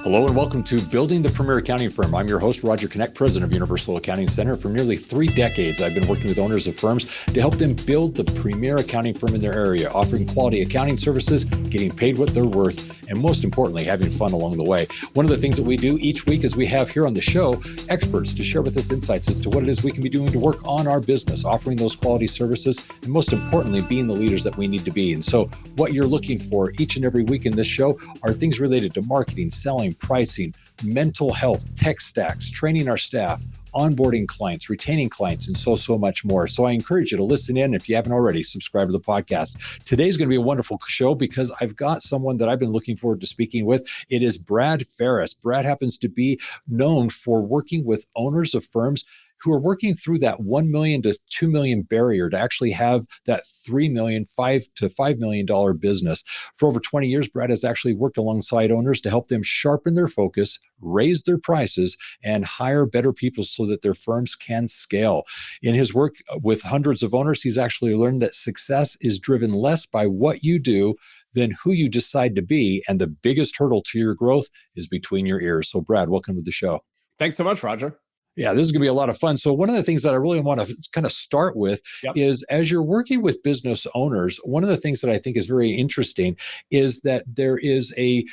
Hello and welcome to Building the Premier Accounting Firm. I'm your host, Roger Knecht, president of Universal Accounting Center. For nearly 3 decades, I've been working with owners of firms to help them build the premier accounting firm in their area, offering quality accounting services, getting paid what they're worth, and most importantly, having fun along the way. One of the things that we do each week is we have here on the show experts to share with us insights as to what it is we can be doing to work on our business, offering those quality services, and most importantly, being the leaders that we need to be. And so what you're looking for each and every week in this show are things related to marketing, selling, pricing, mental health, tech stacks, training our staff, onboarding clients, retaining clients, and so much more. So I encourage you to listen in. If you haven't already, subscribe to the podcast. Today's going to be a wonderful show because I've got someone that I've been looking forward to speaking with. It is Brad Farris. Brad happens to be known for working with owners of firms who are working through that $1 million to $2 million barrier to actually have that $3 million, $5 to $5 million business. For over 20 years, Brad has actually worked alongside owners to help them sharpen their focus, raise their prices, and hire better people so that their firms can scale. In his work with hundreds of owners, he's actually learned that success is driven less by what you do than who you decide to be. And the biggest hurdle to your growth is between your ears. So Brad, welcome to the show. Thanks so much, Roger. Yeah, this is going to be a lot of fun. So one of the things that I really want to kind of start with is as you're working with business owners, one of the things that I think is very interesting is that there is a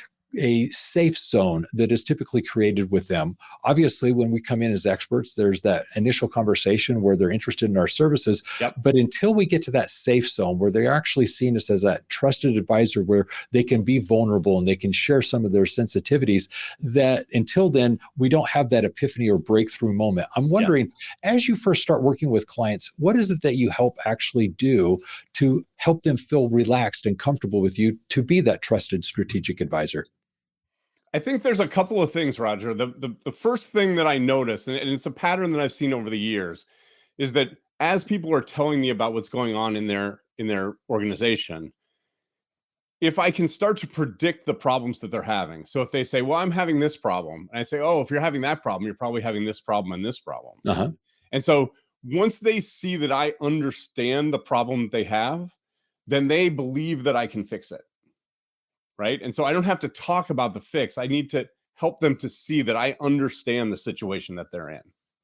safe zone that is typically created with them. Obviously, when we come in as experts, there's that initial conversation where they're interested in our services. But until we get to that safe zone where they're actually seen us as that trusted advisor where they can be vulnerable and they can share some of their sensitivities, that until then, we don't have that epiphany or breakthrough moment. I'm wondering, as you first start working with clients, what is it that you help actually do to help them feel relaxed and comfortable with you to be that trusted strategic advisor? I think there's a couple of things, Roger. The first thing that I notice, and it's a pattern that I've seen over the years, is that as people are telling me about what's going on in their organization, if I can start to predict the problems that they're having. So if they say, well, I'm having this problem, and I say, oh, if you're having that problem, you're probably having this problem and this problem. And so once they see that I understand the problem that they have, then they believe that I can fix it. Right. And so I don't have to talk about the fix. I need to help them to see that I understand the situation that they're in.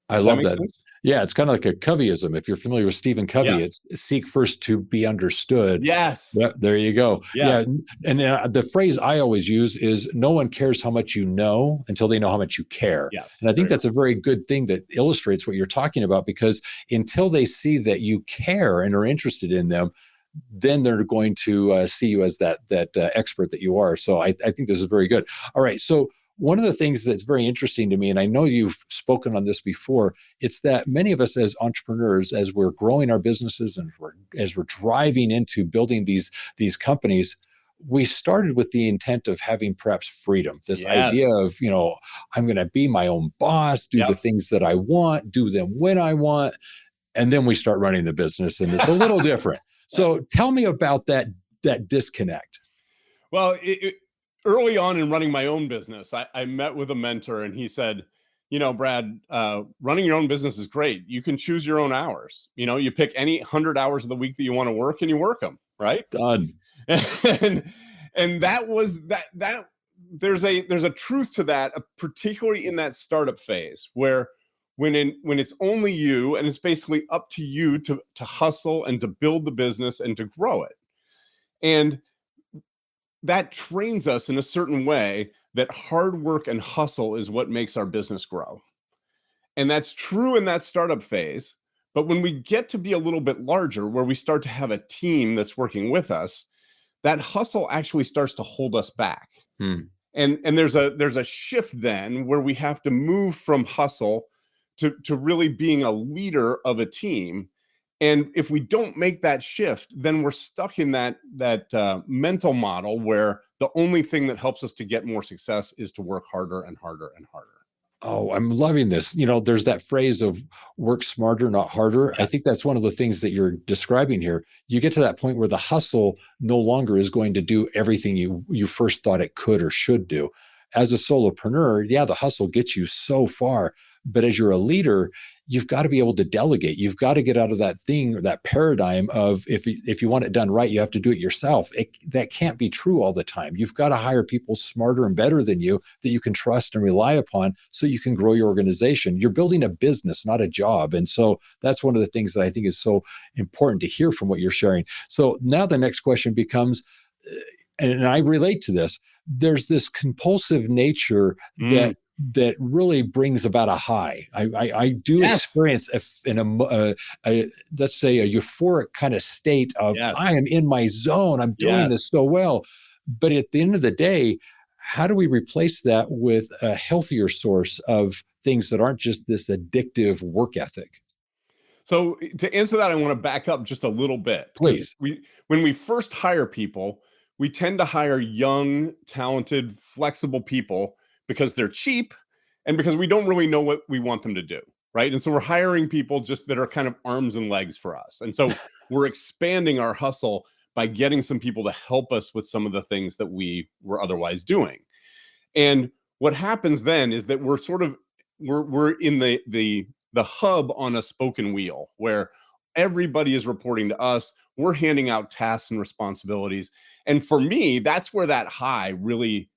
I love that. Yeah, it's kind of like a Coveyism. If you're familiar with Stephen Covey, it's seek first to be understood. Yes. Yep, there you go. Yes. Yeah. And the phrase I always use is no one cares how much you know until they know how much you care. Yes. And I think that's a very good thing that illustrates what you're talking about, because until they see that you care and are interested in them, then they're going to see you as that expert that you are. So I think this is very good. All right. So one of the things that's very interesting to me, and I know you've spoken on this before, it's that many of us as entrepreneurs, as we're growing our businesses and as we're driving into building these companies, we started with the intent of having perhaps freedom, this idea of, I'm going to be my own boss, do the things that I want, do them when I want. And then we start running the business and it's a little different. So tell me about that disconnect. Well, early on in running my own business, I met with a mentor and he said, Brad, running your own business is great. You can choose your own hours. You pick any 100 hours of the week that you want to work and you work them, right? Done. and that was that there's a truth to that, particularly in that startup phase where when it's only you and it's basically up to you to hustle and to build the business and to grow it. And that trains us in a certain way that hard work and hustle is what makes our business grow. And that's true in that startup phase. But when we get to be a little bit larger, where we start to have a team that's working with us, that hustle actually starts to hold us back. And there's a shift then where we have to move from hustle to really being a leader of a team. And if we don't make that shift, then we're stuck in that mental model where the only thing that helps us to get more success is to work harder and harder and harder. Oh, I'm loving this. There's that phrase of work smarter, not harder. I think that's one of the things that you're describing here. You get to that point where the hustle no longer is going to do everything you first thought it could or should do. As a solopreneur, the hustle gets you so far. But as you're a leader, you've got to be able to delegate. You've got to get out of that thing or that paradigm of if you want it done right, you have to do it yourself. That can't be true all the time. You've got to hire people smarter and better than you that you can trust and rely upon so you can grow your organization. You're building a business, not a job. And so that's one of the things that I think is so important to hear from what you're sharing. So now the next question becomes, and I relate to this, there's this compulsive nature that really brings about a high. I do experience let's say a euphoric kind of state of I am in my zone. I'm doing this so well. But at the end of the day, how do we replace that with a healthier source of things that aren't just this addictive work ethic? So to answer that, I want to back up just a little bit. Please. When we first hire people, we tend to hire young, talented, flexible people because they're cheap and because we don't really know what we want them to do, right? And so we're hiring people just that are kind of arms and legs for us. And so we're expanding our hustle by getting some people to help us with some of the things that we were otherwise doing. And what happens then is that we're in the hub on a spoken wheel where everybody is reporting to us. We're handing out tasks and responsibilities. And for me, that's where that high really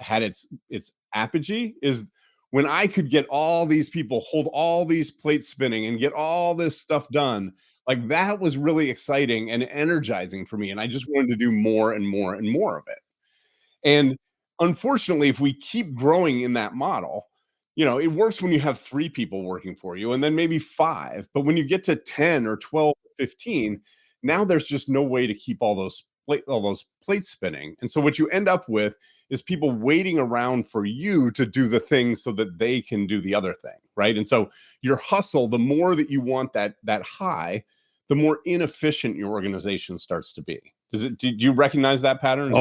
had its apogee, is when I could get all these people, hold all these plates spinning and get all this stuff done. Like, that was really exciting and energizing for me. And I just wanted to do more and more and more of it. And unfortunately, if we keep growing in that model, it works when you have 3 people working for you and then maybe 5. But when you get to 10 or 12 or 15, now there's just no way to keep all those plates spinning. And so what you end up with is people waiting around for you to do the thing so that they can do the other thing, right? And so your hustle, the more that you want that high, the more inefficient your organization starts to be. Do you recognize that pattern?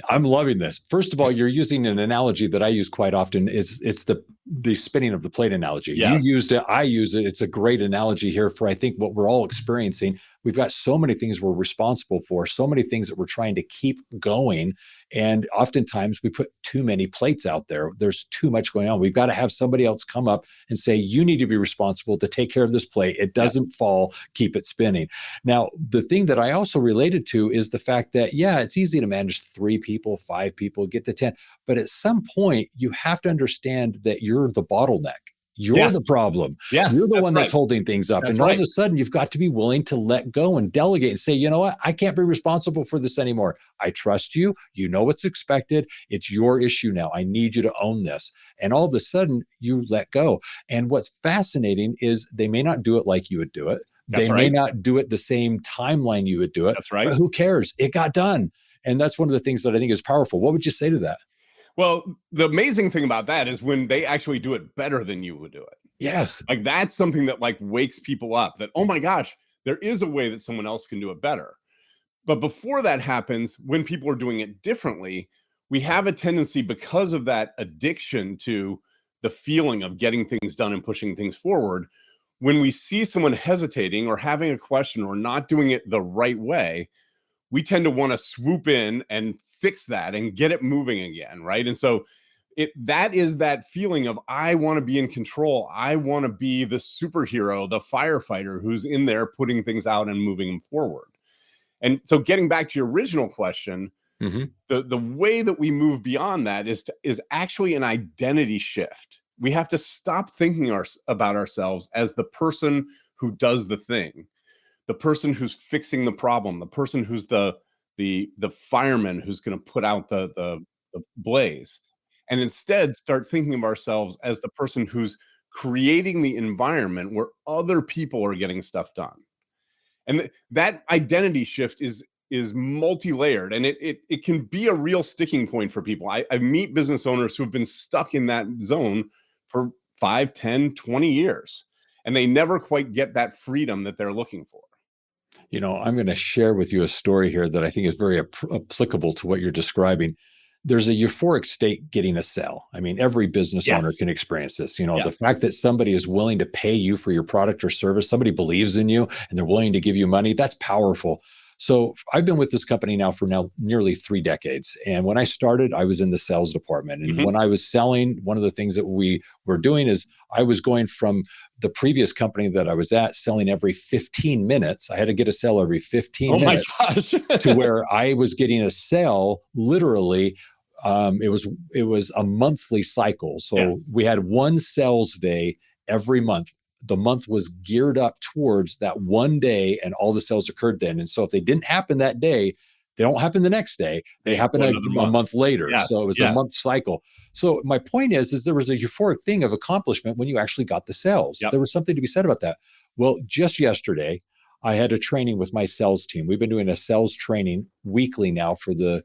I'm loving this. First of all, you're using an analogy that I use quite often. It's the spinning of the plate analogy. Yes. You used it. I use it. It's a great analogy here for, I think, what we're all experiencing. We've got so many things we're responsible for, so many things that we're trying to keep going. And oftentimes we put too many plates out there. There's too much going on. We've got to have somebody else come up and say, you need to be responsible to take care of this plate. It doesn't fall, keep it spinning. Now, the thing that I also related to is the fact that, it's easy to manage 3 people, 5 people, get to 10. But at some point, you have to understand that you're the bottleneck. You're the problem. Yes, you're the one that's holding things up. And all of a sudden, you've got to be willing to let go and delegate and say, you know what? I can't be responsible for this anymore. I trust you. You know what's expected. It's your issue now. I need you to own this. And all of a sudden, you let go. And what's fascinating is they may not do it like you would do it. They may not do it the same timeline you would do it. That's right. But who cares? It got done. And that's one of the things that I think is powerful. What would you say to that? Well, the amazing thing about that is when they actually do it better than you would do it. Yes. Like, that's something that wakes people up, that, oh my gosh, there is a way that someone else can do it better. But before that happens, when people are doing it differently, we have a tendency, because of that addiction to the feeling of getting things done and pushing things forward, when we see someone hesitating or having a question or not doing it the right way, we tend to want to swoop in and fix that and get it moving again, right? And so that is that feeling of, I want to be in control. I want to be the superhero, the firefighter who's in there putting things out and moving them forward. And so getting back to your original question, the way that we move beyond that is actually an identity shift. We have to stop thinking about ourselves as the person who does the thing, the person who's fixing the problem, the person who's the fireman who's going to put out the blaze, and instead start thinking of ourselves as the person who's creating the environment where other people are getting stuff done. And that identity shift is multi-layered, and it can be a real sticking point for people. I meet business owners who have been stuck in that zone for 5, 10, 20 years, and they never quite get that freedom that they're looking for. I'm going to share with you a story here that I think is very applicable to what you're describing. There's a euphoric state getting a sale. I mean, every business owner can experience this. The fact that somebody is willing to pay you for your product or service, somebody believes in you and they're willing to give you money, that's powerful. So I've been with this company now for nearly 3 decades. And when I started, I was in the sales department. And when I was selling, one of the things that we were doing is I was going from the previous company that I was at selling every 15 minutes. I had to get a sale every 15 minutes to where I was getting a sale literally. It was a monthly cycle. So we had one sales day every month. The month was geared up towards that one day, and all the sales occurred then. And so if they didn't happen that day, they don't happen the next day. They happen a month later. So it was a month cycle. So my point is there was a euphoric thing of accomplishment when you actually got the sales. There was something to be said about that. Well, just yesterday, I had a training with my sales team. We've been doing a sales training weekly now for the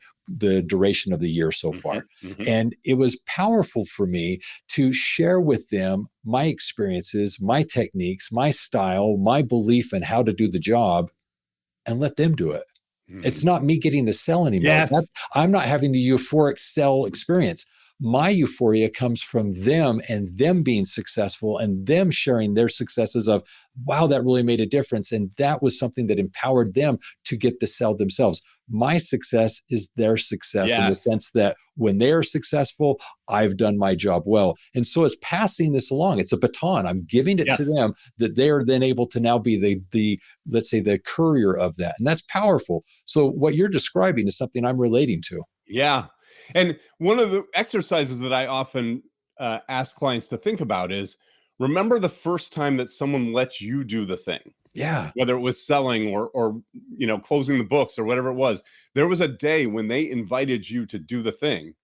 duration of the year so far. And it was powerful for me to share with them my experiences, my techniques, my style, my belief in how to do the job, and let them do it. It's not me getting the sell anymore. I'm not having the euphoric sell experience. My euphoria comes from them and them being successful and them sharing their successes of, wow, that really made a difference. And that was something that empowered them to get the sell themselves. My success is their success in the sense that when they are successful, I've done my job well. And so it's passing this along. It's a baton. I'm giving it to them that they are then able to now be the let's say the courier of that. And that's powerful. So what you're describing is something I'm relating to. Yeah. And one of the exercises that I often ask clients to think about is, remember the first time that someone lets you do the thing. Yeah. Whether it was selling or closing the books or whatever it was. There was a day when they invited you to do the thing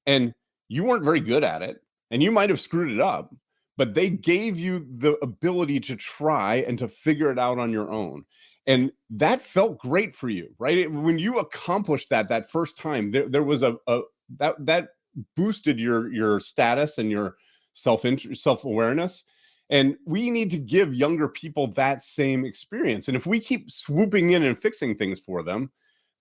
and you weren't very good at it and you might have screwed it up, but they gave you the ability to try and to figure it out on your own. And that felt great for you, right? When you accomplished that first time, there was that boosted your status and your self-awareness. And we need to give younger people that same experience. And if we keep swooping in and fixing things for them,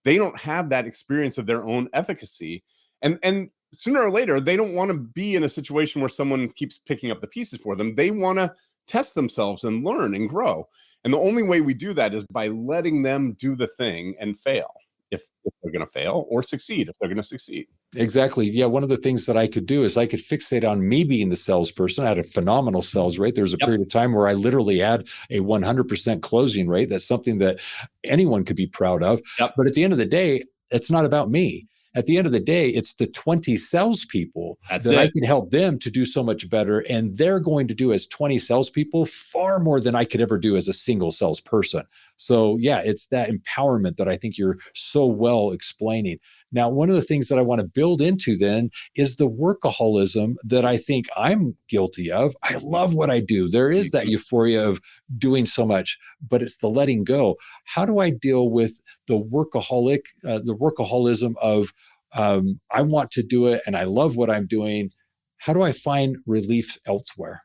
they don't have that experience of their own efficacy. And sooner or later, they don't want to be in a situation where someone keeps picking up the pieces for them. They want to test themselves and learn and grow. And the only way we do that is by letting them do the thing and fail if they're going to fail, or succeed if they're going to succeed. Exactly. Yeah. One of the things that I could do is I could fixate on me being the salesperson. I had a phenomenal sales rate. There was a period of time where I literally had a 100% closing rate. That's something that anyone could be proud of. But at the end of the day, it's not about me. At the end of the day, it's the 20 salespeople I can help them to do so much better. And they're going to do as 20 salespeople far more than I could ever do as a single salesperson. So yeah, it's that empowerment that I think you're so well explaining. Now, one of the things that I want to build into then is the workaholism that I think I'm guilty of. I love what I do. There is that euphoria of doing so much, but it's the letting go. How do I deal with the workaholism of I want to do it and I love what I'm doing? How do I find relief elsewhere?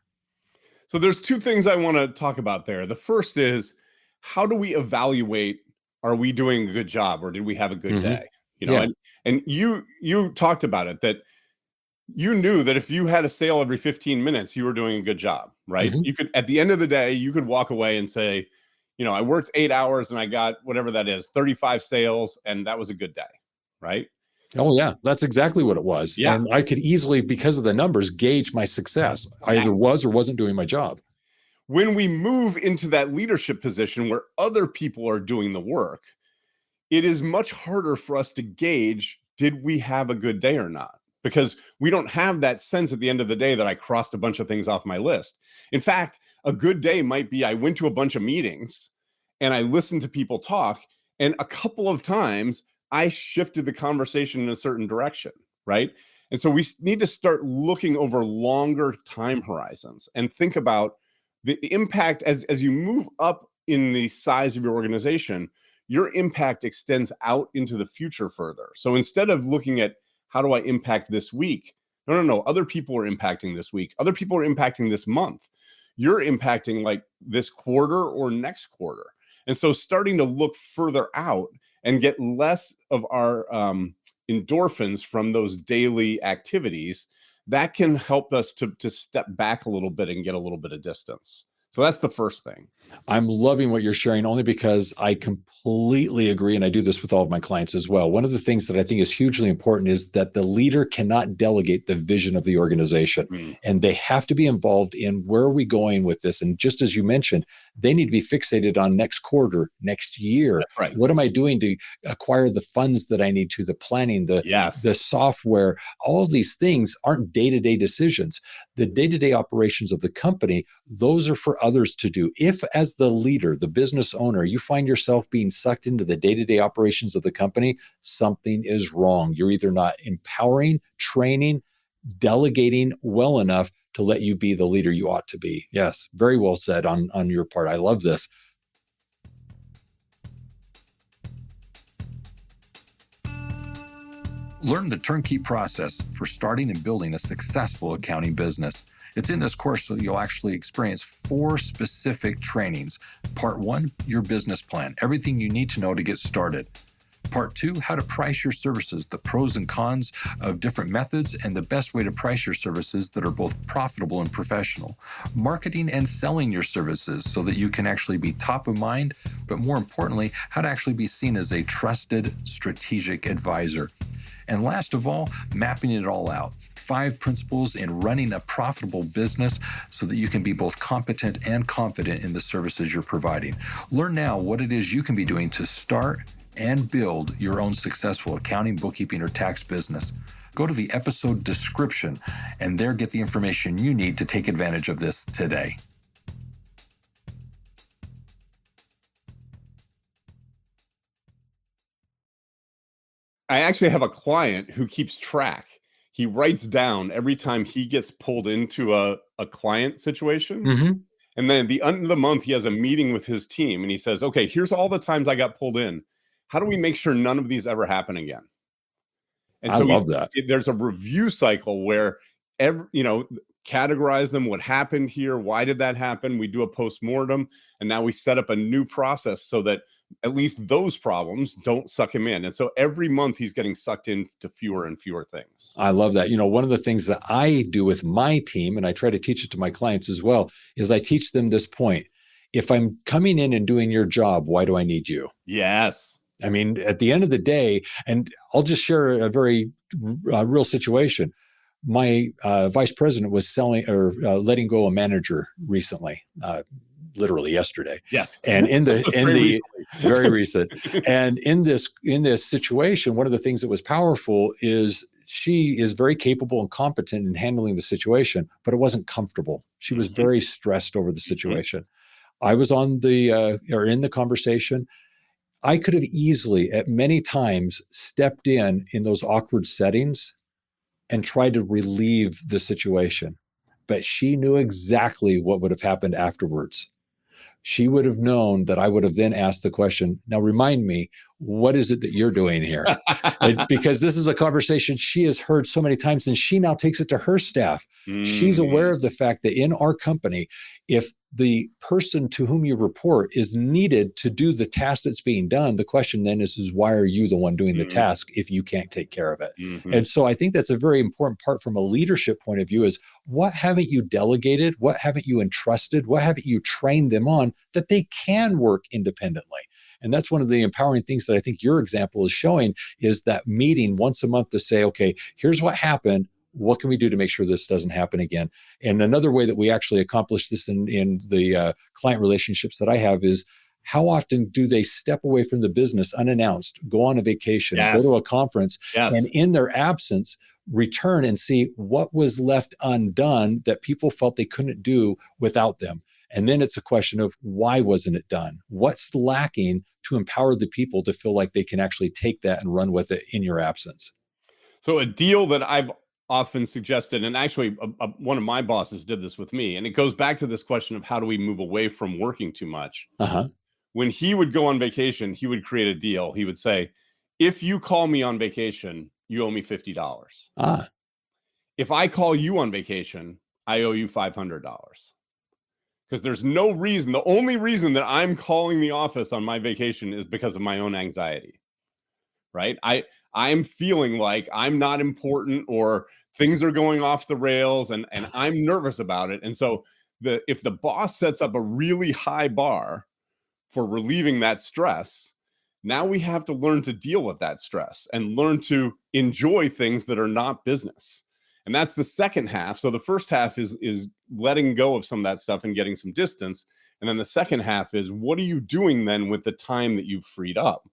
So there's two things I want to talk about there. The first is, how do we evaluate, are we doing a good job or did we have a good day? And you talked about it, that you knew that if you had a sale every 15 minutes, you were doing a good job, right? You could, at the end of the day, you could walk away and say, I worked 8 hours and I got whatever that is, 35 sales, and that was a good day, right? Oh yeah, that's exactly what it was. Yeah. And I could easily, because of the numbers, gauge my success. I either was or wasn't doing my job. When we move into that leadership position where other people are doing the work, it is much harder for us to gauge, did we have a good day or not? Because we don't have that sense at the end of the day that I crossed a bunch of things off my list. In fact, a good day might be I went to a bunch of meetings and I listened to people talk, and a couple of times I shifted the conversation in a certain direction, right? And so we need to start looking over longer time horizons and think about the impact as you move up in the size of your organization. Your impact extends out into the future further. So instead of looking at how do I impact this week? No. Other people are impacting this week. Other people are impacting this month. You're impacting like this quarter or next quarter. And so starting to look further out and get less of our endorphins from those daily activities, that can help us to step back a little bit and get a little bit of distance. So that's the first thing. I'm loving what you're sharing only because I completely agree. And I do this with all of my clients as well. One of the things that I think is hugely important is that the leader cannot delegate the vision of the organization. And they have to be involved in where are we going with this. And just as you mentioned, they need to be fixated on next quarter, next year. That's right. What am I doing to acquire the funds that I need to, the planning, the software? All of these things aren't day-to-day decisions. The day-to-day operations of the company, those are for others to do. If as the leader, the business owner, you find yourself being sucked into the day-to-day operations of the company, something is wrong. You're either not empowering, training, delegating well enough to let you be the leader you ought to be. Yes, very well said on your part. I love this. Learn the turnkey process for starting and building a successful accounting business. It's in this course that you'll actually experience 4 specific trainings. Part 1, your business plan, everything you need to know to get started. Part 2, how to price your services, the pros and cons of different methods and the best way to price your services that are both profitable and professional. Marketing and selling your services so that you can actually be top of mind, but more importantly, how to actually be seen as a trusted strategic advisor. And last of all, mapping it all out. 5 principles in running a profitable business so that you can be both competent and confident in the services you're providing. Learn now what it is you can be doing to start and build your own successful accounting, bookkeeping, or tax business. Go to the episode description and there get the information you need to take advantage of this today. I actually have a client who keeps track. He writes down every time he gets pulled into a client situation. Mm-hmm. And then at the end of the month, he has a meeting with his team and he says, okay, here's all the times I got pulled in. How do we make sure none of these ever happen again? And I so love that. There's a review cycle where categorize them. What happened here? Why did that happen? We do a postmortem, and now we set up a new process so that at least those problems don't suck him in. And so every month he's getting sucked into fewer and fewer things. I love that. One of the things that I do with my team, and I try to teach it to my clients as well, is I teach them this point. If I'm coming in and doing your job, why do I need you? Yes. I mean, at the end of the day, and I'll just share a very real situation. My vice president was letting go a manager recently, literally yesterday. Yes. And very recent. And in this situation, one of the things that was powerful is she is very capable and competent in handling the situation, but it wasn't comfortable. She was very stressed over the situation. I was in the conversation. I could have easily, at many times, stepped in those awkward settings and tried to relieve the situation. But she knew exactly what would have happened afterwards. She would have known that I would have then asked the question, now remind me, what is it that you're doing here? Because this is a conversation she has heard so many times, and she now takes it to her staff. She's aware of the fact that in our company, if the person to whom you report is needed to do the task that's being done, the question then is why are you the one doing the task if you can't take care of it? And so I think that's a very important part from a leadership point of view is what haven't you delegated? What haven't you entrusted? What haven't you trained them on that they can work independently? And that's one of the empowering things that I think your example is showing is that meeting once a month to say, okay, here's what happened. What can we do to make sure this doesn't happen again? And another way that we actually accomplish this in the client relationships that I have is how often do they step away from the business unannounced, go on a vacation, go to a conference, and in their absence, return and see what was left undone that people felt they couldn't do without them. And then it's a question of why wasn't it done? What's lacking to empower the people to feel like they can actually take that and run with it in your absence? So a deal that I've often suggested, and actually one of my bosses did this with me, and it goes back to this question of how do we move away from working too much? When he would go on vacation, he would create a deal. He would say, if you call me on vacation, you owe me $50. If I call you on vacation, I owe you $500. Because there's no reason, the only reason that I'm calling the office on my vacation is because of my own anxiety, right? I'm feeling like I'm not important or things are going off the rails and I'm nervous about it. And so if the boss sets up a really high bar for relieving that stress, now we have to learn to deal with that stress and learn to enjoy things that are not business. And that's the second half. So the first half is letting go of some of that stuff and getting some distance. And then the second half is, what are you doing then with the time that you've freed up?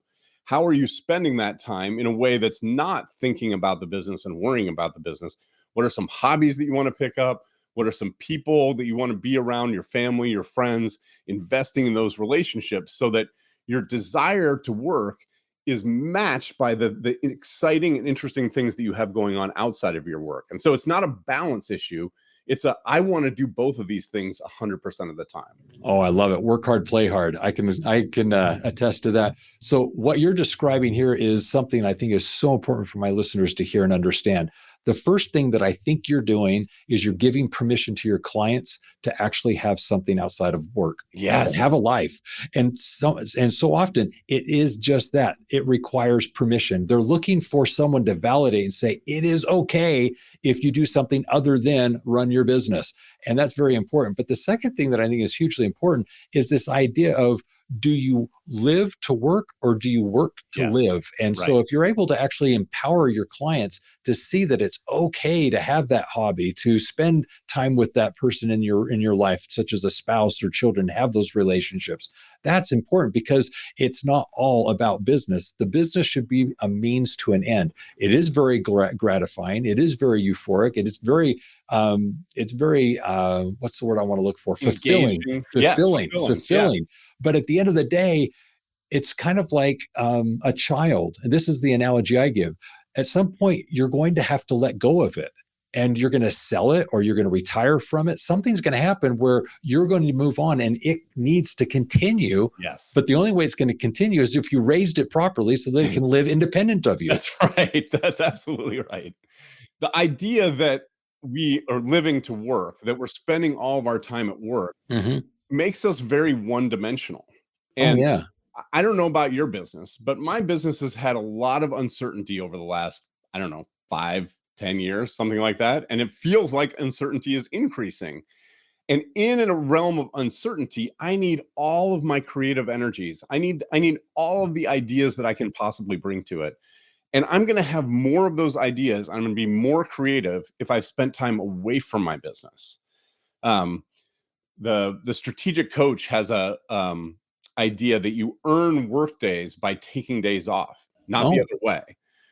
How are you spending that time in a way that's not thinking about the business and worrying about the business? What are some hobbies that you want to pick up? What are some people that you want to be around, your family, your friends, investing in those relationships so that your desire to work is matched by the exciting and interesting things that you have going on outside of your work. And so it's not a balance issue. It's I want to do both of these things 100% of the time. Oh, I love it. Work hard, play hard. I can attest to that. So what you're describing here is something I think is so important for my listeners to hear and understand. The first thing that I think you're doing is you're giving permission to your clients to actually have something outside of work. Yes. Have a life. And so often it is just that. It requires permission. They're looking for someone to validate and say, it is okay if you do something other than run your business. And that's very important. But the second thing that I think is hugely important is this idea of, do you live to work or do you work to live? And so if you're able to actually empower your clients to see that it's okay to have that hobby, to spend time with that person in your life, such as a spouse or children, have those relationships, that's important, because it's not all about business. The business should be a means to an end. It is very gratifying. It is very euphoric. It is very what's the word I want to look for? Fulfilling. Yes. But at the end of the day, it's kind of like a child. And this is the analogy I give. At some point, you're going to have to let go of it, and you're going to sell it, or you're going to retire from it. Something's going to happen where you're going to move on, and it needs to continue. Yes. But the only way it's going to continue is if you raised it properly so that it can live independent of you. That's right. That's absolutely right. The idea that we are living to work, that we're spending all of our time at work, makes us very one-dimensional. And I don't know about your business, but my business has had a lot of uncertainty over the last, 5-10 years, something like that. And it feels like uncertainty is increasing. And in a realm of uncertainty, I need all of my creative energies. I need all of the ideas that I can possibly bring to it. And I'm going to have more of those ideas. I'm going to be more creative if I've spent time away from my business. The strategic coach has a idea that you earn work days by taking days off, not the other way.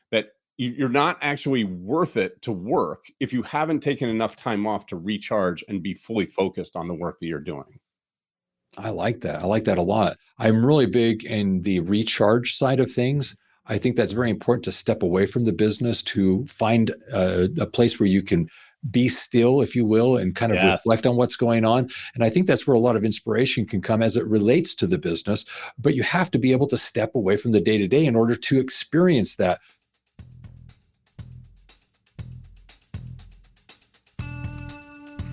That you're not actually worth it to work if you haven't taken enough time off to recharge and be fully focused on the work that you're doing. I like that. I like that a lot. I'm really big in the recharge side of things. I think that's very important, to step away from the business, to find a place where you can be still, if you will, and kind of reflect on what's going on. And I think that's where a lot of inspiration can come as it relates to the business. But you have to be able to step away from the day-to-day in order to experience that.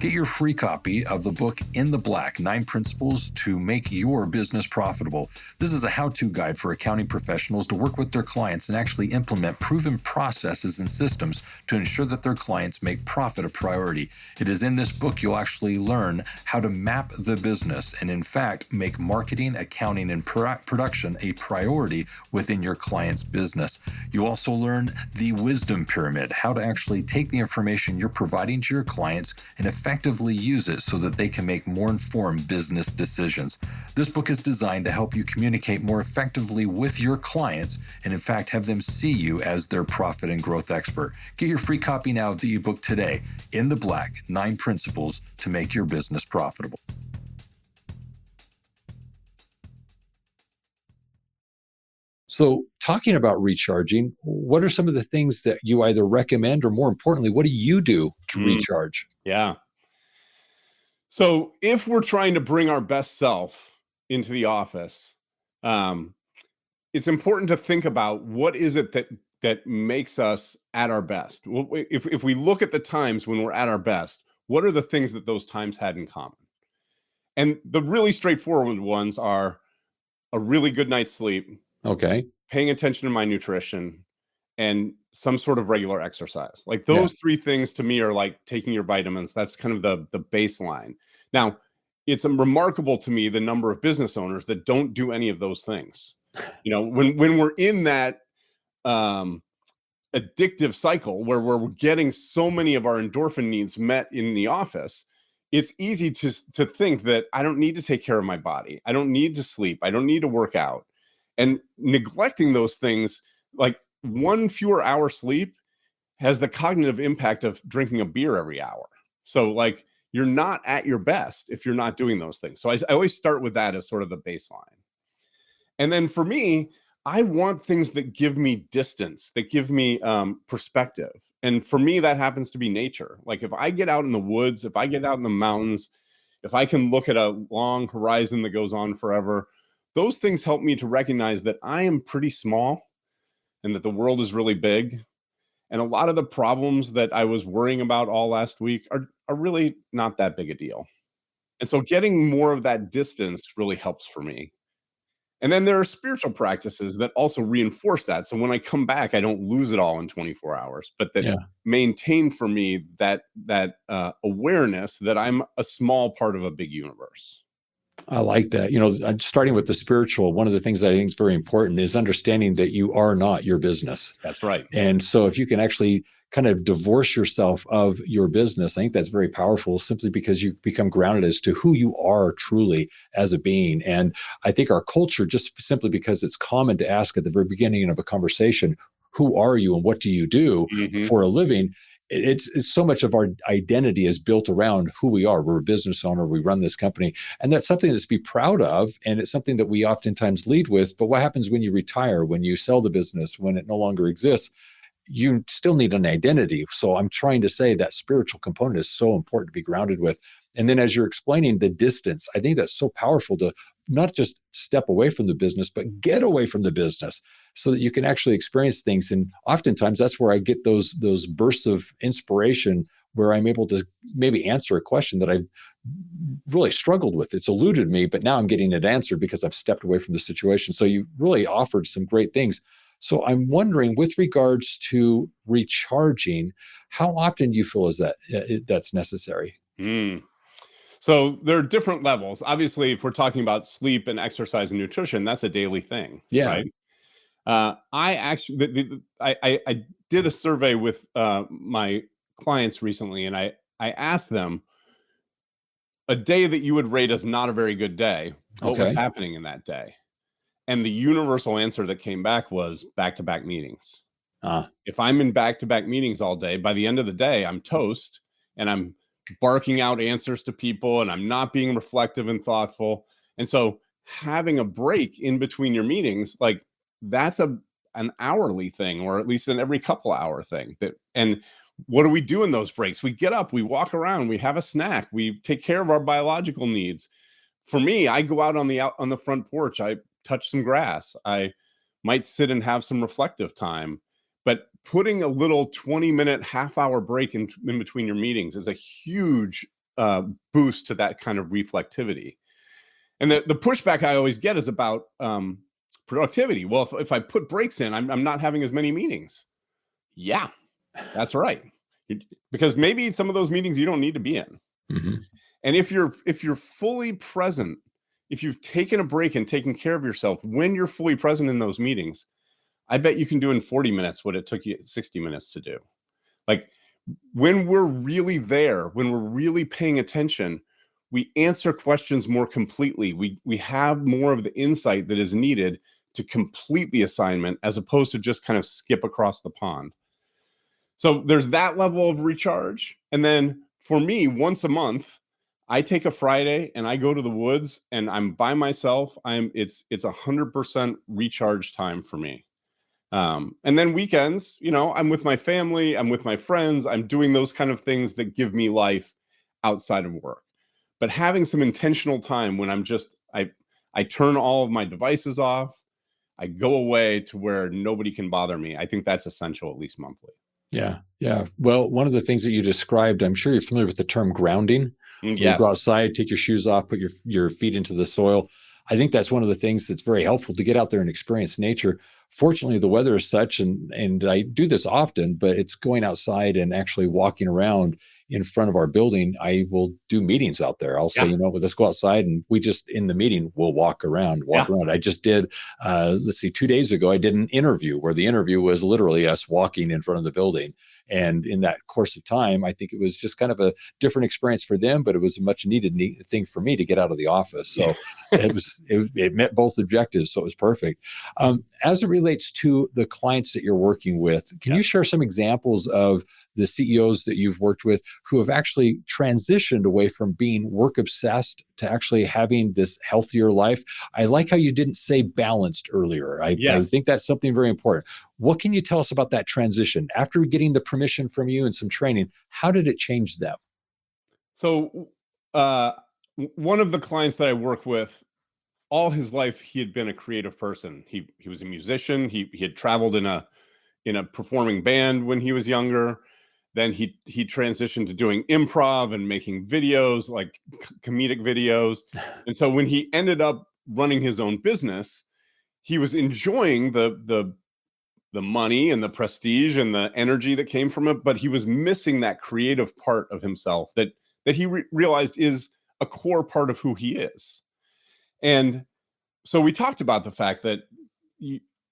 Get your free copy of the book In the Black, 9 Principles to Make Your Business Profitable. This is a how-to guide for accounting professionals to work with their clients and actually implement proven processes and systems to ensure that their clients make profit a priority. It is in this book you'll actually learn how to map the business and, in fact, make marketing, accounting, and production a priority within your client's business. You also learn the wisdom pyramid, how to actually take the information you're providing to your clients and effectively use it so that they can make more informed business decisions. This book is designed to help you communicate more effectively with your clients and, in fact, have them see you as their profit and growth expert. Get your free copy now of the ebook today, In the Black, 9 Principles to Make Your Business Profitable. So, talking about recharging, what are some of the things that you either recommend, or more importantly, what do you do to recharge? Yeah. So if we're trying to bring our best self into the office, it's important to think about what is it that makes us at our best. Well, if we look at the times when we're at our best, what are the things that those times had in common? And the really straightforward ones are a really good night's sleep, Okay. paying attention to my nutrition, and some sort of regular exercise. Like those three things to me are like taking your vitamins. That's kind of the baseline. Now, it's remarkable to me the number of business owners that don't do any of those things. When we're in that addictive cycle where we're getting so many of our endorphin needs met in the office, it's easy to think that I don't need to take care of my body. I don't need to sleep. I don't need to work out. And neglecting those things, like 1 fewer hour sleep has the cognitive impact of drinking a beer every hour. So like you're not at your best if you're not doing those things. So I always start with that as sort of the baseline. And then for me, I want things that give me distance, that give me perspective. And for me, that happens to be nature. Like if I get out in the woods, if I get out in the mountains, if I can look at a long horizon that goes on forever, those things help me to recognize that I am pretty small and that the world is really big. And a lot of the problems that I was worrying about all last week are really not that big a deal. And so getting more of that distance really helps for me. And then there are spiritual practices that also reinforce that. So when I come back, I don't lose it all in 24 hours, but that maintain for me that awareness that I'm a small part of a big universe. I like that. Starting with the spiritual, one of the things that I think is very important is understanding that you are not your business. That's right. And so if you can actually kind of divorce yourself of your business, I think that's very powerful, simply because you become grounded as to who you are truly as a being. And I think our culture, just simply because it's common to ask at the very beginning of a conversation, who are you and what do you do for a living? It's so much of our identity is built around who we are. We're a business owner. We run this company. And that's something that's to be proud of. And it's something that we oftentimes lead with. But what happens when you retire, when you sell the business, when it no longer exists? You still need an identity. So I'm trying to say that spiritual component is so important to be grounded with. And then as you're explaining the distance, I think that's so powerful to not just step away from the business, but get away from the business so that you can actually experience things. And oftentimes that's where I get those bursts of inspiration where I'm able to maybe answer a question that I've really struggled with. It's eluded me, but now I'm getting it answered because I've stepped away from the situation. So you really offered some great things. So I'm wondering, with regards to recharging, how often do you feel that's necessary? So there are different levels. Obviously, if we're talking about sleep and exercise and nutrition, that's a daily thing. Yeah. Right. I actually, I did a survey with my clients recently, and I asked them a day that you would rate as not a very good day. What was happening in that day? And the universal answer that came back was back-to-back meetings. If I'm in back-to-back meetings all day, by the end of the day, I'm toast and I'm barking out answers to people and I'm not being reflective and thoughtful. And so having a break in between your meetings, like that's an hourly thing, or at least an every couple hour thing. And what do we do in those breaks? We get up, we walk around, we have a snack, we take care of our biological needs. For me, I go out on the front porch, I touch some grass. I might sit and have some reflective time, but putting a little 20-minute, half-hour break in between your meetings is a huge boost to that kind of reflectivity. And the pushback I always get is about productivity. Well, if I put breaks in, I'm not having as many meetings. Yeah, that's right. Because maybe some of those meetings you don't need to be in. And if you're fully present, if you've taken a break and taken care of yourself when you're fully present in those meetings, I bet you can do in 40 minutes what it took you 60 minutes to do. Like when we're really there, when we're really paying attention, we answer questions more completely. We have more of the insight that is needed to complete the assignment as opposed to just kind of skip across the pond. So there's that level of recharge. And then for me, once a month, I take a Friday and I go to the woods and I'm by myself. It's 100% recharge time for me. And then weekends, I'm with my family, I'm with my friends, I'm doing those kind of things that give me life outside of work. But having some intentional time when I turn all of my devices off, I go away to where nobody can bother me. I think that's essential, at least monthly. Yeah. Yeah. Well, one of the things that you described, I'm sure you're familiar with the term grounding. Yes. You go outside, take your shoes off, put your feet into the soil. I think that's one of the things that's very helpful, to get out there and experience nature. Fortunately, the weather is such, and I do this often, but it's going outside and actually walking around in front of our building. I will do meetings out there. I'll say, Yeah. let's go outside, and we just, in the meeting, we'll walk around. I just did, 2 days ago, I did an interview where the interview was literally us walking in front of the building. And in that course of time, I think it was just kind of a different experience for them, but it was a much needed thing for me to get out of the office. So it met both objectives. So it was perfect. As it relates to the clients that you're working with, can you share some examples of the CEOs that you've worked with who have actually transitioned away from being work obsessed to actually having this healthier life? I like how you didn't say balanced earlier. I think that's something very important. What can you tell us about that transition? After getting the permission from you and some training, how did it change them? So one of the clients that I work with, all his life, he had been a creative person. He was a musician. He had traveled in a performing band when he was younger. Then he transitioned to doing improv and making videos, like comedic videos. And so when he ended up running his own business, he was enjoying the money and the prestige and the energy that came from it, but he was missing that creative part of himself that he realized is a core part of who he is. And so we talked about the fact that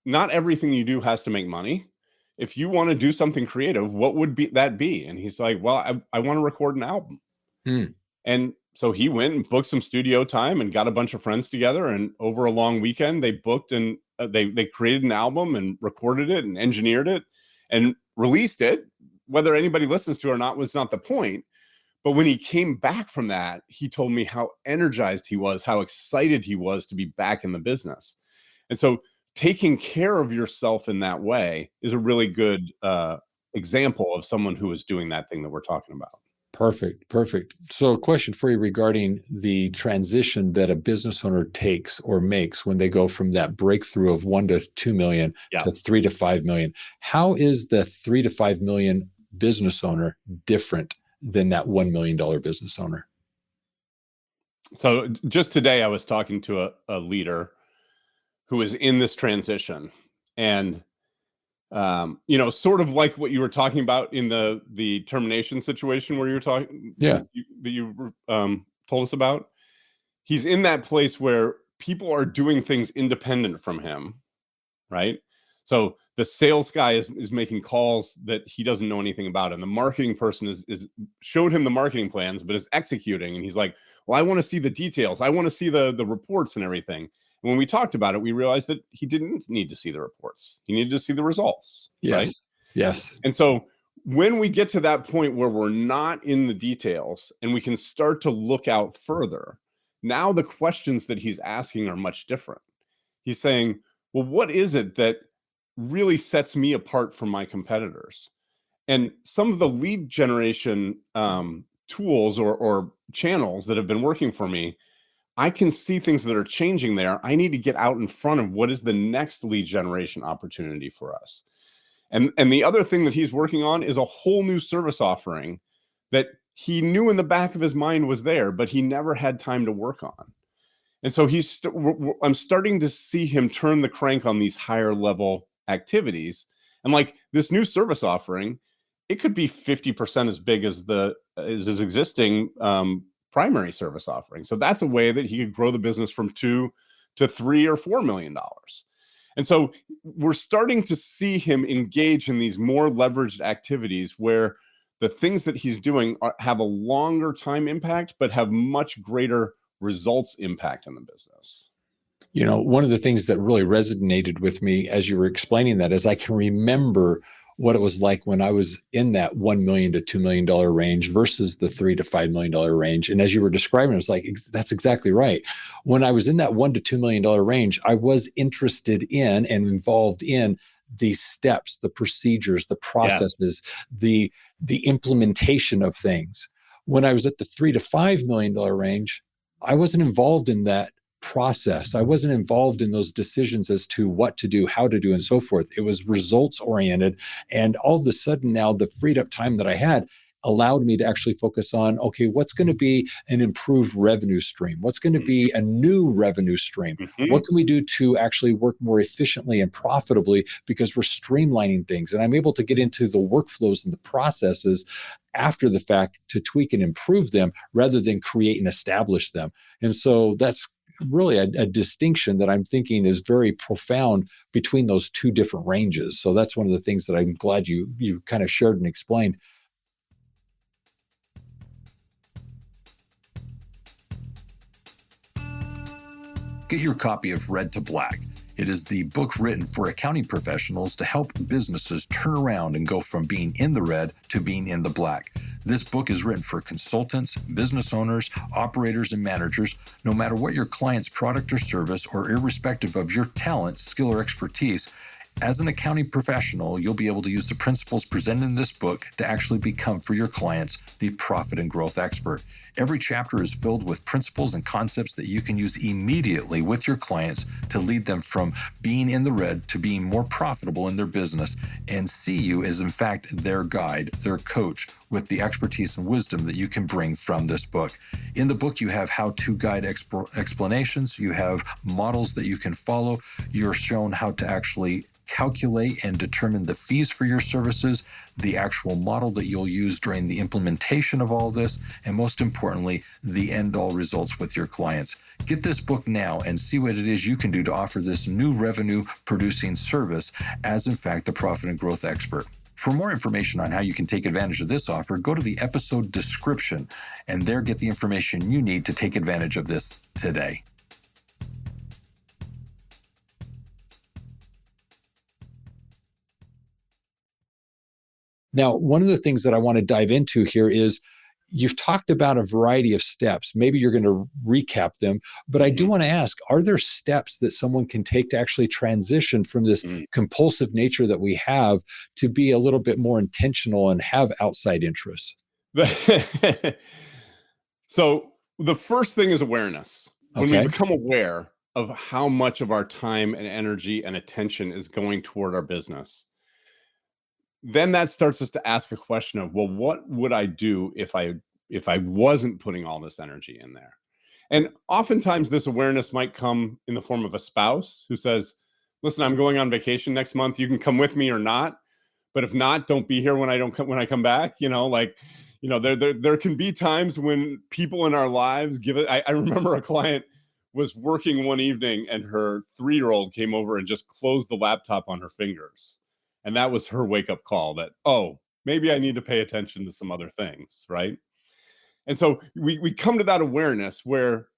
not everything you do has to make money. If you want to do something creative, what would that be? And he's like, well, I want to record an album. And so he went and booked some studio time and got a bunch of friends together. And over a long weekend, they booked and they created an album and recorded it and engineered it and released it. Whether anybody listens to it or not was not the point. But when he came back from that, he told me how energized he was, how excited he was to be back in the business. And so taking care of yourself in that way is a really good example of someone who is doing that thing that we're talking about. Perfect. So a question for you regarding the transition that a business owner takes or makes when they go from that breakthrough of 1 to 2 million to 3 to 5 million. How is the 3 to 5 million business owner different than that $1 million business owner? So just today, I was talking to a leader who is in this transition, and sort of like what you were talking about in the termination situation where you were talking, that you told us about. He's in that place where people are doing things independent from him, right? So the sales guy is making calls that he doesn't know anything about, and the marketing person is showed him the marketing plans, but is executing. And he's like, "Well, I want to see the details. I want to see the reports and everything." And when we talked about it, we realized that he didn't need to see the reports. He needed to see the results. Right? Yes. And so when we get to that point where we're not in the details and we can start to look out further, now the questions that he's asking are much different. He's saying, well, what is it that really sets me apart from my competitors? And some of the lead generation tools or channels that have been working for me, I can see things that are changing there. I need to get out in front of what is the next lead generation opportunity for us. And the other thing that he's working on is a whole new service offering that he knew in the back of his mind was there, but he never had time to work on. And so I'm starting to see him turn the crank on these higher level activities. And like this new service offering, it could be 50% as big as his existing primary service offering. So that's a way that he could grow the business from $2 to $3 or $4 million. And so we're starting to see him engage in these more leveraged activities where the things that he's doing have a longer time impact, but have much greater results impact in the business. One of the things that really resonated with me as you were explaining that is I can remember what it was like when I was in that $1 million to $2 million range versus the $3 to $5 million range. And as you were describing, it was like, that's exactly right. When I was in that $1 to $2 million range, I was interested in and involved in the steps, the procedures, the processes, the implementation of things. When I was at the $3 to $5 million range, I wasn't involved in that process. I wasn't involved in those decisions as to what to do, how to do, and so forth. It was results oriented. And all of a sudden now the freed up time that I had, allowed me to actually focus on, okay, what's going to be an improved revenue stream? What's going to be a new revenue stream? What can we do to actually work more efficiently and profitably because we're streamlining things? And I'm able to get into the workflows and the processes after the fact to tweak and improve them rather than create and establish them. And so that's really a distinction that I'm thinking is very profound between those two different ranges. So that's one of the things that I'm glad you kind of shared and explained. Get your copy of Red to Black. It is the book written for accounting professionals to help businesses turn around and go from being in the red to being in the black. This book is written for consultants, business owners, operators, and managers, no matter what your client's product or service, or irrespective of your talent, skill, or expertise. As an accounting professional, you'll be able to use the principles presented in this book to actually become, for your clients, the profit and growth expert. Every chapter is filled with principles and concepts that you can use immediately with your clients to lead them from being in the red to being more profitable in their business, and see you as, in fact, their guide, their coach, with the expertise and wisdom that you can bring from this book. In the book, you have how-to guide explanations. You have models that you can follow. You're shown how to actually calculate and determine the fees for your services, the actual model that you'll use during the implementation of all this, and most importantly, the end-all results with your clients. Get this book now and see what it is you can do to offer this new revenue-producing service as, in fact, the profit and growth expert. For more information on how you can take advantage of this offer, go to the episode description and there get the information you need to take advantage of this today. Now, one of the things that I want to dive into here is you've talked about a variety of steps. Maybe you're going to recap them, but I do want to ask, are there steps that someone can take to actually transition from this compulsive nature that we have to be a little bit more intentional and have outside interests? So the first thing is awareness. When we become aware of how much of our time and energy and attention is going toward our business, then that starts us to ask a question of, well, what would I do if I wasn't putting all this energy in there? And oftentimes this awareness might come in the form of a spouse who says, listen, I'm going on vacation next month. You can come with me or not. But if not, don't be here when I come back. There can be times when people in our lives give it. I remember a client was working one evening and her 3-year-old came over and just closed the laptop on her fingers. And that was her wake-up call that, oh, maybe I need to pay attention to some other things, right? And so we come to that awareness where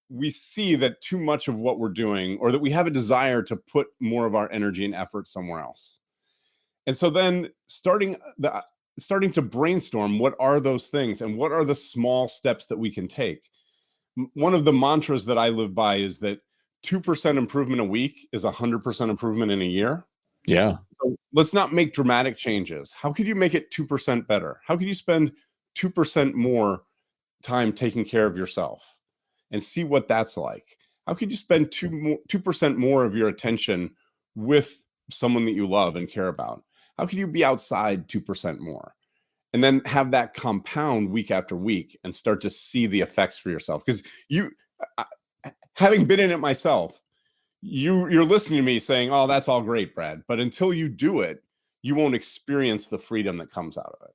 we see that too much of what we're doing, or that we have a desire to put more of our energy and effort somewhere else. And so then starting to brainstorm, what are those things and what are the small steps that we can take? One of the mantras that I live by is that 2% improvement a week is 100% improvement in a year. Yeah. So let's not make dramatic changes. How could you make it 2% better? How could you spend 2% more time taking care of yourself and see what that's like? How could you spend 2% more of your attention with someone that you love and care about? How can you be outside 2% more? And then have that compound week after week and start to see the effects for yourself. Because having been in it myself, you're listening to me saying, oh, that's all great, Brad. But until you do it, you won't experience the freedom that comes out of it.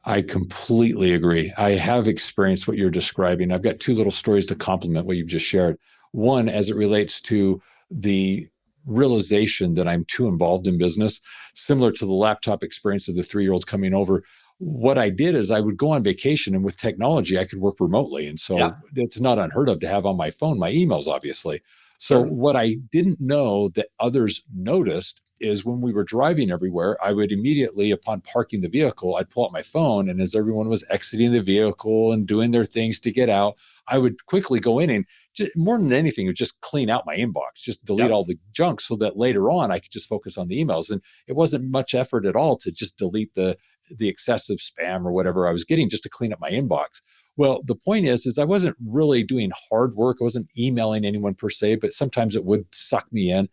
I completely agree. I have experienced what you're describing. I've got 2 little stories to complement what you've just shared. One, as it relates to the realization that I'm too involved in business, similar to the laptop experience of the 3-year-old coming over. What I did is I would go on vacation, and with technology, I could work remotely. And so it's not unheard of to have on my phone my emails, obviously. So what I didn't know that others noticed is when we were driving everywhere, I would immediately, upon parking the vehicle, I'd pull out my phone. And as everyone was exiting the vehicle and doing their things to get out, I would quickly go in and just, more than anything, would just clean out my inbox, just delete all the junk so that later on I could just focus on the emails. And it wasn't much effort at all to just delete the excessive spam or whatever I was getting just to clean up my inbox. Well, the point is I wasn't really doing hard work. I wasn't emailing anyone per se, but sometimes it would suck me in.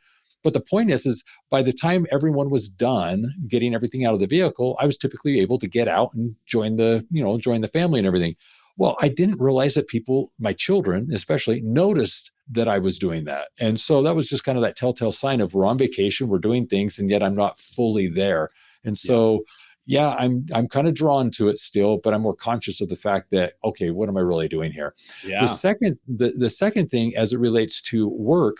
But the point is by the time everyone was done getting everything out of the vehicle, I was typically able to get out and join the family and everything. Well, I didn't realize that people, my children especially, noticed that I was doing that. And so that was just kind of that telltale sign of we're on vacation, we're doing things, and yet I'm not fully there. And so, yeah, I'm kind of drawn to it still, but I'm more conscious of the fact that, okay, what am I really doing here? Yeah. The second thing, as it relates to work,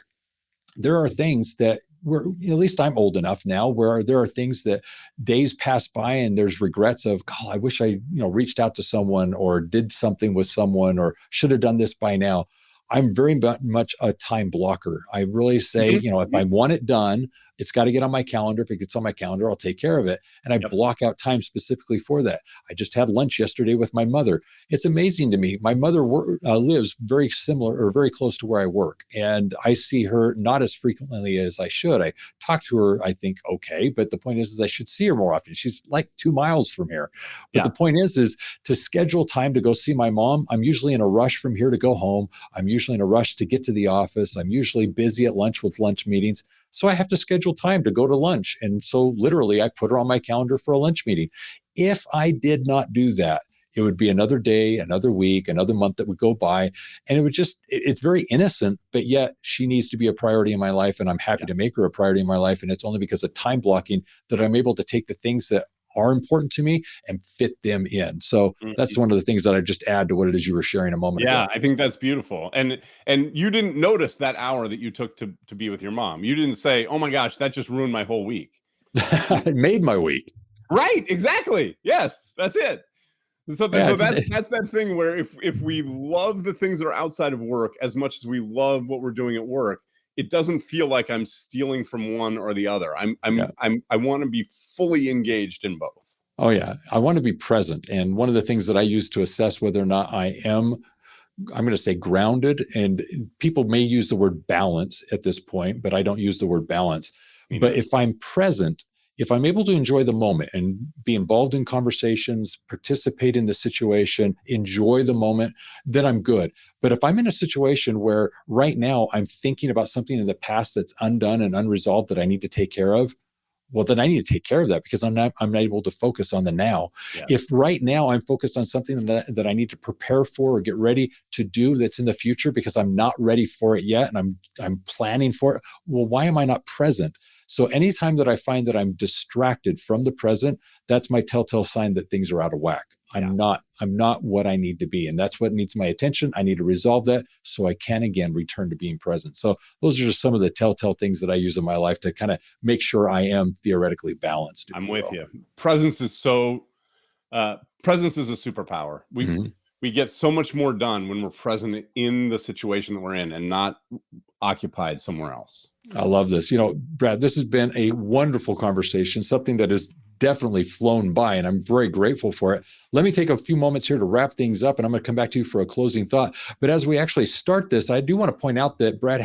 there are things that at least I'm old enough now where there are things that days pass by and there's regrets of, God, I wish I, reached out to someone or did something with someone or should have done this by now. I'm very much a time blocker. I really say, if I want it done, it's got to get on my calendar. If it gets on my calendar, I'll take care of it. And I block out time specifically for that. I just had lunch yesterday with my mother. It's amazing to me. My mother lives very similar or very close to where I work. And I see her not as frequently as I should. I talk to her, I think, okay. But the point is I should see her more often. She's like 2 miles from here. But the point is to schedule time to go see my mom. I'm usually in a rush from here to go home. I'm usually in a rush to get to the office. I'm usually busy at lunch with lunch meetings. So I have to schedule time to go to lunch. And so literally I put her on my calendar for a lunch meeting. If I did not do that, it would be another day, another week, another month that would go by. And it's very innocent, but yet she needs to be a priority in my life. And I'm happy to make her a priority in my life. And it's only because of time blocking that I'm able to take the things that are important to me and fit them in. So that's one of the things that I just add to what it is you were sharing a moment ago. Yeah, I think that's beautiful. And you didn't notice that hour that you took to be with your mom. You didn't say, oh my gosh, that just ruined my whole week. It made my week. Right, exactly. Yes, that's it. So that's that thing where if we love the things that are outside of work as much as we love what we're doing at work, it doesn't feel like I'm stealing from one or the other. I want to be fully engaged in both. Oh yeah. I want to be present. And one of the things that I use to assess whether or not I'm going to say grounded, and people may use the word balance at this point, but I don't use the word balance. But if I'm present, if I'm able to enjoy the moment and be involved in conversations, participate in the situation, enjoy the moment, then I'm good. But if I'm in a situation where right now I'm thinking about something in the past that's undone and unresolved that I need to take care of, well, then I need to take care of that because I'm not able to focus on the now. Yeah. If right now I'm focused on something that I need to prepare for or get ready to do that's in the future because I'm not ready for it yet and I'm planning for it, well, why am I not present? So anytime that I find that I'm distracted from the present, that's my telltale sign that things are out of whack. I'm not what I need to be. And that's what needs my attention. I need to resolve that so I can again return to being present. So those are just some of the telltale things that I use in my life to kind of make sure I am theoretically balanced. I'm with you. Presence is a superpower. We get so much more done when we're present in the situation that we're in and not occupied somewhere else. I love this. Brad, this has been a wonderful conversation, something that has definitely flown by, and I'm very grateful for it. Let me take a few moments here to wrap things up, and I'm going to come back to you for a closing thought. But as we actually start this, I do want to point out that Brad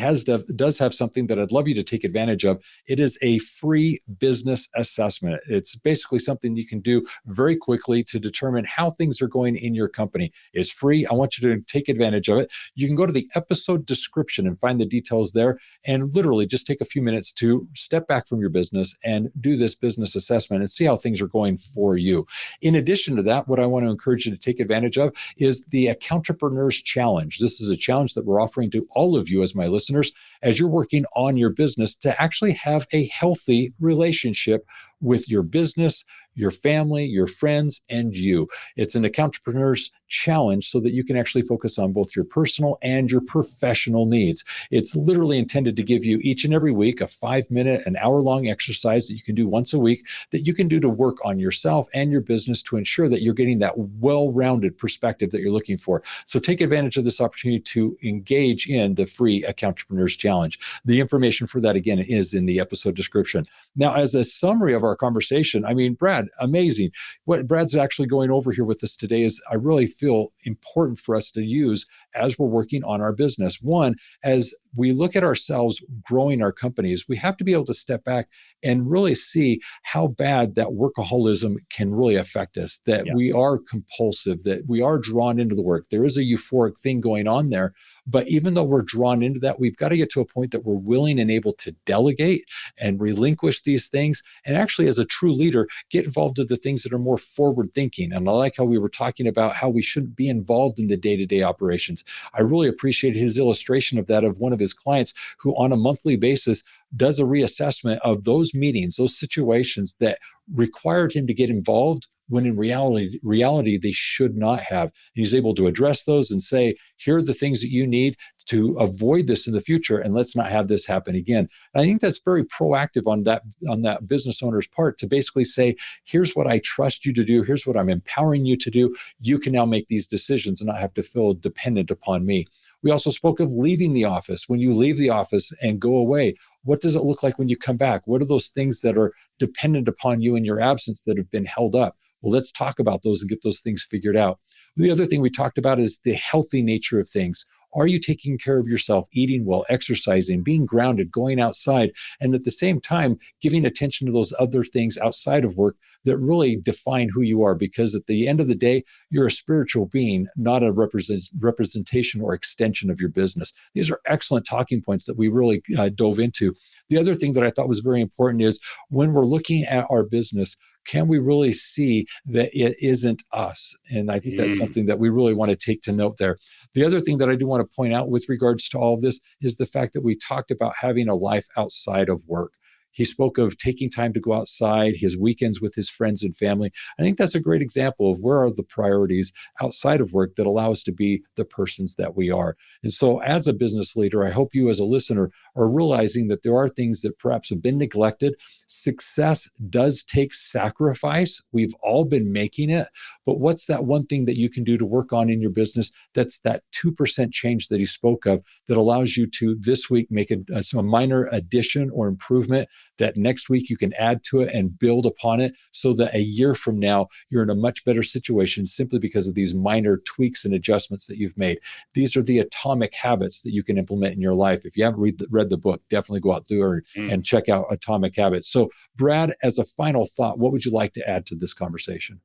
does have something that I'd love you to take advantage of. It is a free business assessment. It's basically something you can do very quickly to determine how things are going in your company. It's free. I want you to take advantage of it. You can go to the episode description and find the details there, and literally just take a few minutes to step back from your business and do this business assessment and see how things are going for you. In addition to that, what I want to encourage you to take advantage of is the Accountrepreneurs Challenge. This is a challenge that we're offering to all of you as my listeners as you're working on your business to actually have a healthy relationship with your business, your family, your friends, and you. It's an Accountrepreneurs Challenge so that you can actually focus on both your personal and your professional needs. It's literally intended to give you each and every week a 5-minute, an hour-long exercise that you can do once a week that you can do to work on yourself and your business to ensure that you're getting that well-rounded perspective that you're looking for. So take advantage of this opportunity to engage in the free Accountrepreneurs Challenge. The information for that, again, is in the episode description. Now, as a summary of our conversation, Brad, amazing. What Brad's actually going over here with us today is I really feel important for us to use as we're working on our business. One, as we look at ourselves growing our companies, we have to be able to step back and really see how bad that workaholism can really affect us, that we are compulsive, that we are drawn into the work. There is a euphoric thing going on there. But even though we're drawn into that, we've got to get to a point that we're willing and able to delegate and relinquish these things. And actually, as a true leader, get involved in the things that are more forward thinking. And I like how we were talking about how we shouldn't be involved in the day-to-day operations. I really appreciated his illustration of that, of one of his clients who on a monthly basis does a reassessment of those meetings, those situations that required him to get involved when in reality they should not have. And he's able to address those and say, here are the things that you need to avoid this in the future, and let's not have this happen again. And I think that's very proactive on that business owner's part to basically say, here's what I trust you to do, here's what I'm empowering you to do. You can now make these decisions and not have to feel dependent upon me. We also spoke of leaving the office. When you leave the office and go away, what does it look like when you come back? What are those things that are dependent upon you in your absence that have been held up? Well, let's talk about those and get those things figured out. The other thing we talked about is the healthy nature of things. Are you taking care of yourself, eating well, exercising, being grounded, going outside, and at the same time, giving attention to those other things outside of work that really define who you are? Because at the end of the day, you're a spiritual being, not a representation or extension of your business. These are excellent talking points that we really dove into. The other thing that I thought was very important is when we're looking at our business, can we really see that it isn't us? And I think that's something that we really want to take to note there. The other thing that I do want to point out with regards to all of this is the fact that we talked about having a life outside of work. He spoke of taking time to go outside, his weekends with his friends and family. I think that's a great example of where are the priorities outside of work that allow us to be the persons that we are. And so as a business leader, I hope you as a listener are realizing that there are things that perhaps have been neglected. Success does take sacrifice. We've all been making it. But what's that one thing that you can do to work on in your business? That's that 2% change that he spoke of that allows you to this week make a minor addition or improvement that next week you can add to it and build upon it so that a year from now, you're in a much better situation simply because of these minor tweaks and adjustments that you've made. These are the atomic habits that you can implement in your life. If you haven't read the book, definitely go out there and check out Atomic Habits. So Brad, as a final thought, what would you like to add to this conversation?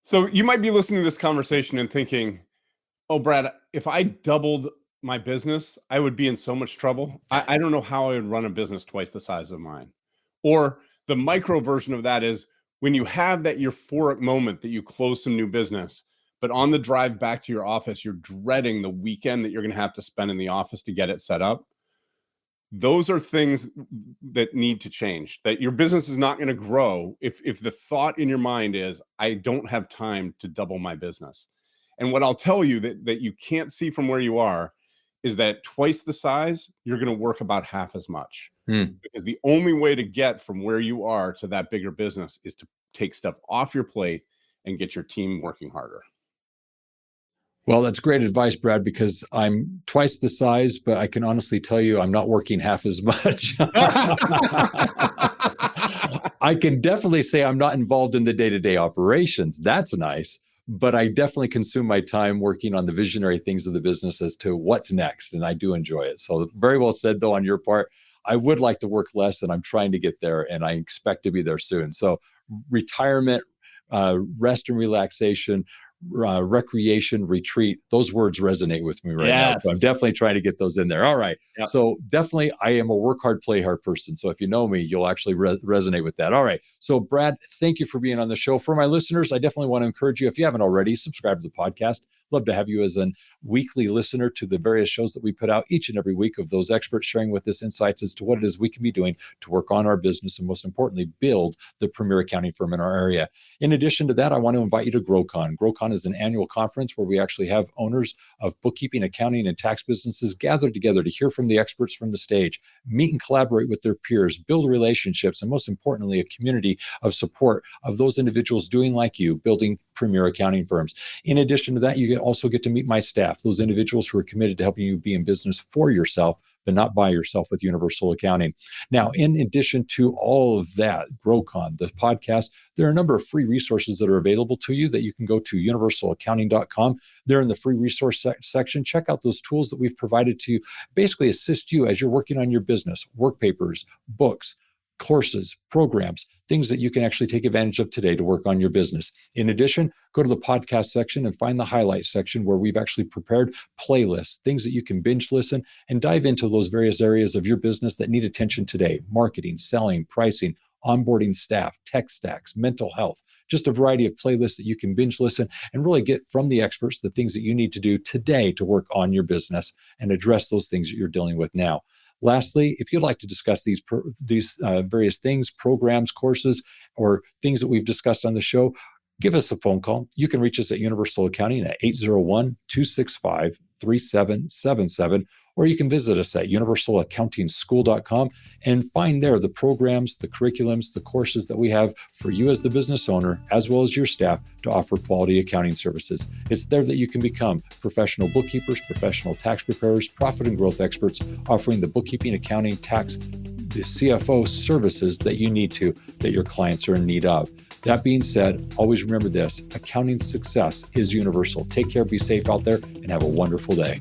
So you might be listening to this conversation and thinking, oh, Brad, if I doubled my business, I would be in so much trouble. I don't know how I would run a business twice the size of mine. Or the micro version of that is when you have that euphoric moment that you close some new business, but on the drive back to your office, you're dreading the weekend that you're going to have to spend in the office to get it set up. Those are things that need to change, that your business is not going to grow if the thought in your mind is, I don't have time to double my business. And what I'll tell you that you can't see from where you are is that twice the size, you're going to work about half as much. Because the only way to get from where you are to that bigger business is to take stuff off your plate and get your team working harder. Well, that's great advice, Brad, because I'm twice the size, but I can honestly tell you I'm not working half as much. I can definitely say I'm not involved in the day-to-day operations. That's nice. But I definitely consume my time working on the visionary things of the business as to what's next. And I do enjoy it. So very well said, though, on your part. I would like to work less, and I'm trying to get there, and I expect to be there soon. So retirement, rest and relaxation, recreation, retreat, those words resonate with me right now. So I'm definitely trying to get those in there. All right. Yep. So definitely I am a work hard, play hard person. So if you know me, you'll actually resonate with that. All right. So Brad, thank you for being on the show. For my listeners, I definitely want to encourage you, if you haven't already, subscribe to the podcast. Love to have you as a weekly listener to the various shows that we put out each and every week of those experts sharing with us insights as to what it is we can be doing to work on our business and most importantly, build the premier accounting firm in our area. In addition to that, I want to invite you to GrowCon. GrowCon is an annual conference where we actually have owners of bookkeeping, accounting, and tax businesses gathered together to hear from the experts from the stage, meet and collaborate with their peers, build relationships, and most importantly, a community of support of those individuals doing like you, building premier accounting firms. In addition to that, you also get to meet my staff, those individuals who are committed to helping you be in business for yourself, but not by yourself with Universal Accounting. Now, in addition to all of that, GrowCon, the podcast, there are a number of free resources that are available to you that you can go to universalaccounting.com. There in the free resource section, check out those tools that we've provided to basically assist you as you're working on your business, work papers, books, courses, programs, things that you can actually take advantage of today to work on your business. In addition, go to the podcast section and find the highlight section where we've actually prepared playlists, things that you can binge listen and dive into those various areas of your business that need attention today: marketing, selling, pricing, onboarding staff, tech stacks, mental health, just a variety of playlists that you can binge listen and really get from the experts the things that you need to do today to work on your business and address those things that you're dealing with now. Lastly, if you'd like to discuss these various things, programs, courses, or things that we've discussed on the show, give us a phone call. You can reach us at Universal Accounting at 801-265-3777, or you can visit us at universalaccountingschool.com and find there the programs, the curriculums, the courses that we have for you as the business owner, as well as your staff, to offer quality accounting services. It's there that you can become professional bookkeepers, professional tax preparers, profit and growth experts, offering the bookkeeping, accounting, tax, the CFO services that you need to, that your clients are in need of. That being said, always remember this: accounting success is universal. Take care, be safe out there, and have a wonderful day.